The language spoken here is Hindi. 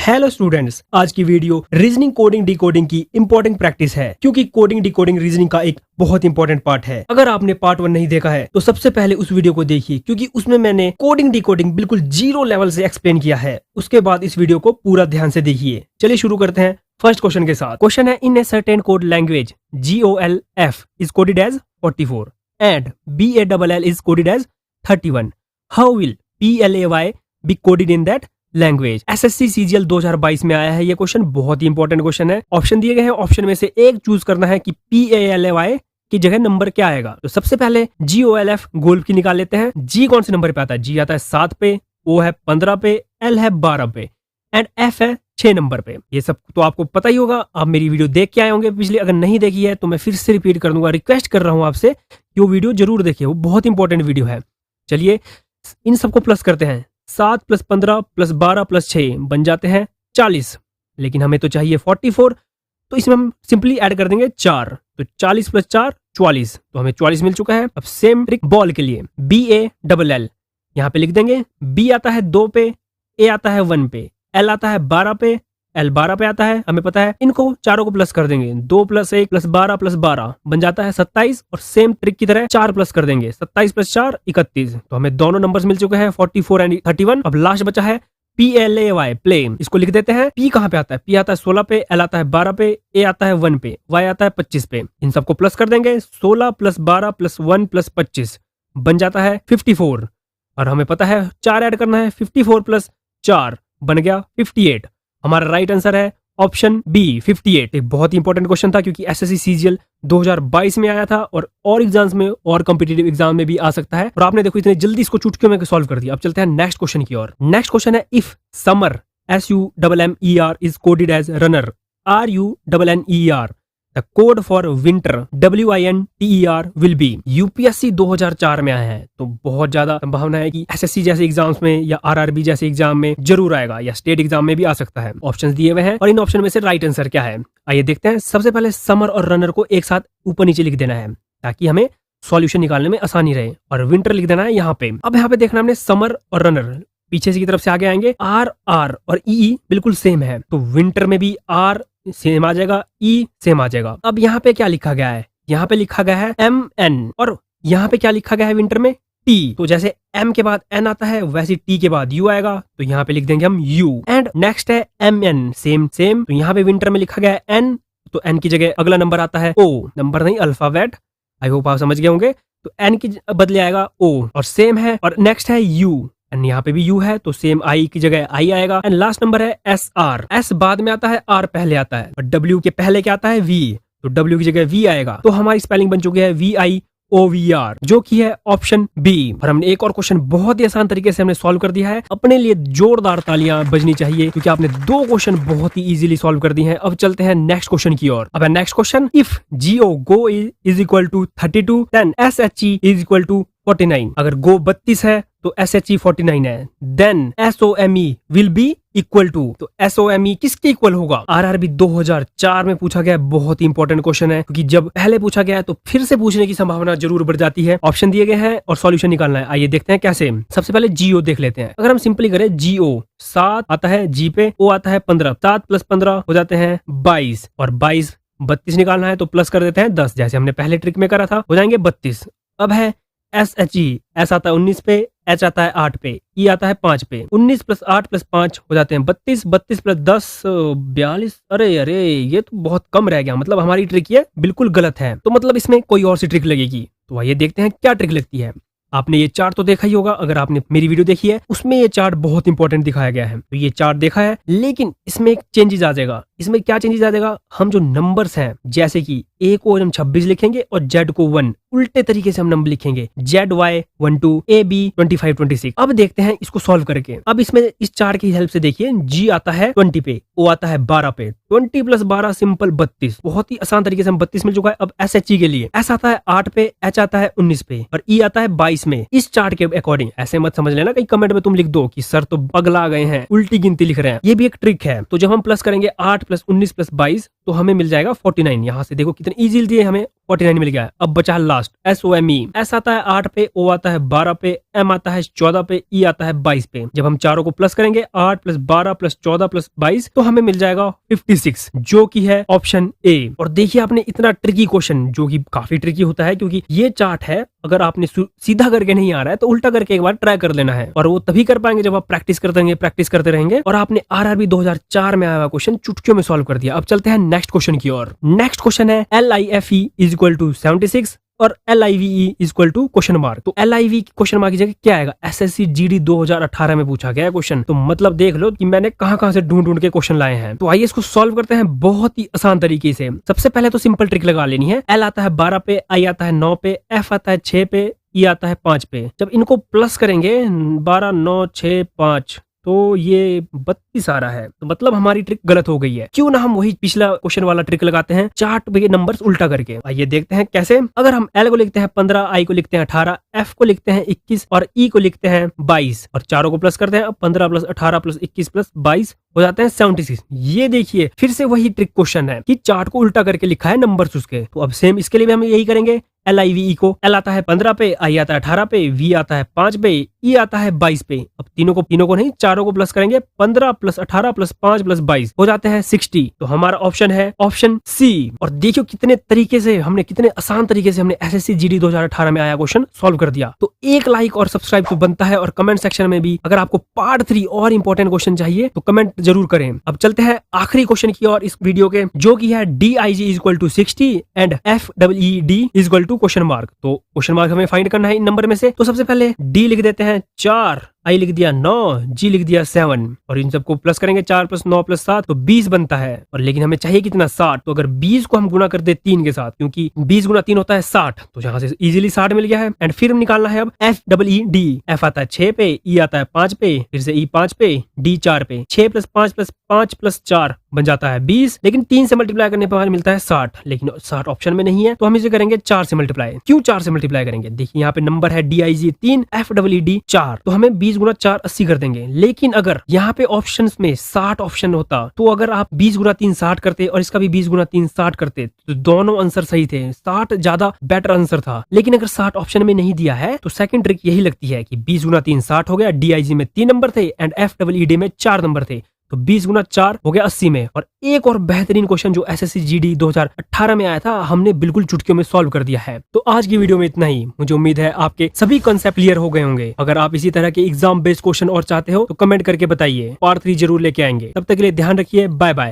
हेलो स्टूडेंट्स, आज की वीडियो रीजनिंग कोडिंग डिकोडिंग की इंपॉर्टेंट प्रैक्टिस है क्योंकि कोडिंग डिकोडिंग रीजनिंग का एक बहुत इंपॉर्टेंट पार्ट है। अगर आपने पार्ट 1 नहीं देखा है तो सबसे पहले उस वीडियो को देखिए क्योंकि उसमें मैंने कोडिंग डिकोडिंग बिल्कुल जीरो लेवल से एक्सप्लेन किया है। उसके बाद इस वीडियो को पूरा ध्यान से देखिए। चलिए शुरू करते हैं फर्स्ट क्वेश्चन के साथ। क्वेश्चन है, in a certain code language GOLF is coded as 44 and BALL is coded as 31। How will PLAY be coded in that language. SSC CGL 2022 में आया है ये क्वेश्चन, बहुत ही इंपॉर्टेंट क्वेश्चन है। ऑप्शन दिए गए हैं, ऑप्शन में से एक चूज करना है कि PALAY की जगह नंबर क्या आएगा। तो सबसे पहले GOLF गोल्फ की निकाल लेते हैं। G कौन से नंबर पे आता है? G आता है 7 पे, O है 15 पे, L है 12 पे एंड F है 6 नंबर पे। ये सब तो आपको पता ही होगा, आप मेरी वीडियो देख के आए होंगे पिछली। अगर नहीं देखी है तो मैं फिर से रिपीट कर दूंगा, रिक्वेस्ट कर रहा हूं आपसे कि वो वीडियो जरूर देखिए, वो बहुत इंपॉर्टेंट वीडियो है। चलिए इन सबको प्लस करते हैं। 7 + 15 + 12 + 6 बन जाते हैं 40, लेकिन हमें तो चाहिए 44, तो इसमें हम सिंपली ऐड कर देंगे 4। तो 40 + 4 44, तो हमें 44 मिल चुका है। अब सेम ट्रिक बॉल के लिए, BALL यहाँ पे लिख देंगे। B आता है 2 पे, A आता है 1 पे, L आता है 12 पे, L 12 पे आता है, हमें पता है। इनको चारों को प्लस कर देंगे। 2 + 1 + 12 + 12 बन जाता है 27 और सेम ट्रिक की तरह 4 प्लस कर देंगे। 27 + 4 31, तो हमें दोनों नंबर्स मिल चुके हैं 44 एंड 31। अब लास्ट बचा है PLAY प्ले, इसको लिख देते हैं। P कहाँ पे आता है? P आता है 16 पे, L आता है 12 पे, A आता है 1 पे, Y आता है 25 पे। इन सबको प्लस कर देंगे। 16 + 12 + 1 + 25 बन जाता है 54 और हमें पता है 4 ऐड करना है। 54 + 4 बन गया 58। हमारा राइट आंसर है ऑप्शन B 58। एक बहुत ही इंपॉर्टेंट क्वेश्चन था क्योंकि SSC CGL 2022 में आया था और एग्जाम्स में और कॉम्पिटिटिव एग्जाम में भी आ सकता है। और आपने देखो इतने जल्दी इसको चुटकियों में सॉल्व कर दिया। अब चलते हैं नेक्स्ट क्वेश्चन की ओर। नेक्स्ट क्वेश्चन है, if summer SUMMER is coded as runner RUNNER, the code for winter WINTER will be. UPSC 2004 में आया है तो बहुत ज्यादा संभावना है कि SSC जैसे एग्जाम्स में या RRB जैसे एग्जाम में जरूर आएगा या स्टेट एग्जाम में भी आ सकता है। ऑप्शंस दिए हुए हैं और इन ऑप्शन में से राइट आंसर क्या है, आइए देखते हैं। सबसे पहले समर और रनर को एक साथ ऊपर नीचे लिख देना है ताकि हमें सॉल्यूशन निकालने में आसानी रहे, और विंटर लिख देना है यहाँ पे। अब यहाँ पे देखना हमने समर और रनर पीछे की तरफ से आगे आएंगे। R और E बिल्कुल सेम है, तो विंटर में भी R सेम आ जाएगा, E सेम आ जाएगा। अब यहाँ पे क्या लिखा गया है? यहाँ पे लिखा गया है MN और यहाँ पे क्या लिखा गया है विंटर में? T। तो जैसे M के बाद N आता है वैसे T के बाद U आएगा, तो यहाँ पे लिख देंगे हम U। एंड नेक्स्ट है MN, सेम तो यहाँ पे विंटर में लिखा गया है N, तो N की जगह अगला नंबर आता है O, नंबर नहीं अल्फाबेट। आई होप आप समझ गए होंगे। तो N की बदले आएगा O और सेम है। और नेक्स्ट है U एंड यहाँ पे भी U है, तो सेम I की जगह I आएगा। एंड लास्ट नंबर है SR, S बाद में आता है, R पहले आता है और W के पहले क्या आता है? V, तो W की जगह V आएगा। तो हमारी स्पेलिंग बन चुकी है VIOVR, जो की है ऑप्शन B। और हमने एक और क्वेश्चन बहुत ही आसान तरीके से हमने सॉल्व कर दिया है। अपने लिए जोरदार तालियां बजनी चाहिए क्योंकि आपने 2 क्वेश्चन बहुत ही इजीली सॉल्व कर दिए हैं। अब चलते हैं नेक्स्ट क्वेश्चन की ओर। अब next question, if GO is equal to 32 then SHE is equal to 49। अगर गो 32 है तो SHE 49 है, then SOME will be equal to. तो SOME किसके इक्वल होगा? RRB 2004 में पूछा गया, बहुत ही इंपॉर्टेंट क्वेश्चन है क्योंकि जब पहले पूछा गया है तो फिर से पूछने की संभावना जरूर बढ़ जाती है। ऑप्शन दिए गए हैं और सॉल्यूशन निकालना है। आइए देखते हैं कैसे। सबसे पहले GO देख लेते हैं। अगर हम सिंपली करें GO, 7 आता है G पे, O आता है 15, 7 + 15 हो जाते हैं 22 और 22 32 निकालना है तो प्लस कर देते हैं 10, जैसे हमने पहले ट्रिक में करा था, हो जाएंगे 32। अब है SHE, S आता है 19 पे, H आता है 8 पे, E आता है 5 पे। 19 + 8 + 5 हो जाते हैं 32, 32 + 10 42। अरे ये तो बहुत कम रह गया, मतलब हमारी ट्रिक ये बिल्कुल गलत है। तो मतलब इसमें कोई और सी ट्रिक लगेगी। तो आइए देखते हैं क्या ट्रिक लगती है। आपने ये चार्ट तो देखा ही होगा, अगर आपने मेरी वीडियो देखी है उसमें ये चार्ट बहुत इंपॉर्टेंट दिखाया गया है। तो ये चार्ट देखा है, लेकिन इसमें एक चेंजेस आ जाएगा। इसमें क्या चेंजेस आ जाएगा? हम जो नंबर्स हैं, जैसे कि A को हम 26 लिखेंगे और Z को 1, उल्टे तरीके से हम नंबर लिखेंगे। ZY 12, AB 25 26। अब देखते हैं इसको सॉल्व करके। अब इसमें इस चार्ट की हेल्प से देखिए, G आता है 20 पे, O आता है 12 पे, 20 + 12 सिंपल 32। बहुत ही आसान तरीके से हम 32 मिल चुका है। अब SHE के लिए S आता है 8 पे, H आता है 19 पे और E आता है 22 में। इस चार्ट के अकॉर्डिंग, ऐसे मत समझ लेना कहीं कमेंट में तुम लिख दो कि सर तो पगला गए हैं, उल्टी गिनती लिख रहे हैं। ये भी एक ट्रिक है। तो जब हम प्लस करेंगे 8 + 19 + 22 तो हमें मिल जाएगा 49। यहाँ से देखो कितने इजी दिए, हमें 49 मिल गया। अब बचा लास्ट SOME। S आता है 8 पे, O आता है 12 पे, M आता है 14 पे, E आता है 22 पे। जब हम चारों को प्लस करेंगे 8 + 12 + 14 + 22 तो हमें मिल जाएगा 56, जो कि है ऑप्शन ए। और देखिए आपने इतना ट्रिकी क्वेश्चन, जो कि काफी ट्रिकी होता है क्योंकि ये चार्ट है, अगर आपने सीधा करके नहीं आ रहा है तो उल्टा करके एक बार ट्राई कर लेना है। और वो तभी कर पाएंगे जब आप प्रैक्टिस करते रहेंगे। और आपने RRB 2004 में आया हुआ क्वेश्चन चुटकियों में सॉल्व कर दिया। अब चलते हैं नेक्स्ट क्वेश्चन की ओर। नेक्स्ट क्वेश्चन है LIFE = 76 और LIVE = क्वेश्चन मार्क। तो LIV क्वेश्चन मार्क की जगह क्या आएगा? SSC GD 2018 में पूछा गया क्वेश्चन। तो मतलब देख लो कि मैंने कहां से ढूंढ के क्वेश्चन लाए हैं। तो आइए इसको सॉल्व करते हैं बहुत ही आसान तरीके से। सबसे पहले तो सिंपल ट्रिक लगा लेनी है। L आता है 12 पे, I आता है 9 पे, F आता है 6 पे, E आता है 5 पे। जब इनको प्लस करेंगे 12, 9, 6, 5 तो ये 32 आ रहा है। तो मतलब हमारी ट्रिक गलत हो गई है। क्यों ना हम वही पिछला क्वेश्चन वाला ट्रिक लगाते हैं, चार्ट पे नंबर्स उल्टा करके। आइए देखते हैं कैसे। अगर हम L को लिखते हैं 15, I को लिखते हैं 18, F को लिखते हैं 21 और E को लिखते हैं 22 और चारों को प्लस करते हैं। अब 15 + 18 + 21 + 22 हो जाते हैं 76। ये देखिए फिर से वही ट्रिक क्वेश्चन है कि चार्ट को उल्टा करके लिखा है नंबर्स उसके। तो अब सेम इसके लिए भी हम यही करेंगे। LIVE को L आता है 15 पे, I आता है 18 पे, V आता है 5 पे, E आता है 22 पे। अब तीनों को नहीं, चारों को प्लस करेंगे। 15 + 18 + 5 + 22 हो जाते हैं 60। तो हमारा ऑप्शन है ऑप्शन C। और देखियो कितने तरीके से हमने, कितने आसान तरीके से हमने SSC GD 2018 में आया क्वेश्चन सॉल्व कर दिया। तो एक लाइक और सब्सक्राइब तो बनता है। और कमेंट सेक्शन में भी अगर आपको पार्ट 3 और इंपॉर्टेंट क्वेश्चन चाहिए तो कमेंट जरूर करें। अब चलते हैं आखिरी क्वेश्चन की ओर इस वीडियो के, जो कि है DIG = 60 and FEED = question mark. तो क्वेश्चन मार्क हमें फाइंड करना है इन नंबर में से। तो सबसे पहले D लिख देते हैं 4, I लिख दिया 9, G लिख दिया 7 और इन सबको प्लस करेंगे। 4 + 9 + 7 तो 20 बनता है। और लेकिन हमें चाहिए कितना? 60। तो अगर 20 को हम गुना कर दे 3 के साथ, क्योंकि 20 × 3 होता है 60, तो यहाँ से इजीली 60 मिल गया है। एंड फिर हम निकालना है अब FEED। F आता है 6 पे, E आता है 5 पे, फिर से E 5 पे, D 4 पे। 6 + 5 + 5 + 4 बन जाता है 20। लेकिन 3 से मल्टीप्लाई करने पर मिलता है 60, लेकिन 60 ऑप्शन में नहीं है तो हम इसे करेंगे 4 से मल्टीप्लाई। क्यों 4 से मल्टीप्लाई करेंगे? देखिए यहाँ पे नंबर है DIG 3, FEED 4, तो हमें 20 × 4 80 कर देंगे। लेकिन अगर यहाँ पे ऑप्शंस में 60 ऑप्शन होता तो अगर आप 20 × 3 60 करते और इसका भी 20 × 3 60 करते तो दोनों आंसर सही थे। 60 ज्यादा बेटर आंसर था। लेकिन अगर 60 ऑप्शन में नहीं दिया है तो सेकंड ट्रिक यही लगती है कि 20 × 3 60 हो गया। DIG में 3 नंबर थे एंड FEED में 4 नंबर थे, तो 20 × 4 हो गया 80 में। और एक और बेहतरीन क्वेश्चन जो SSC GD 2018 में आया था, हमने बिल्कुल चुटकियों में सॉल्व कर दिया है। तो आज की वीडियो में इतना ही। मुझे उम्मीद है आपके सभी कॉन्सेप्ट क्लियर हो गए होंगे। अगर आप इसी तरह के एग्जाम बेस्ड क्वेश्चन और चाहते हो तो कमेंट करके बताइए, पार्ट 3 जरूर लेके आएंगे। तब तक के लिए ध्यान रखिए, बाय बाय।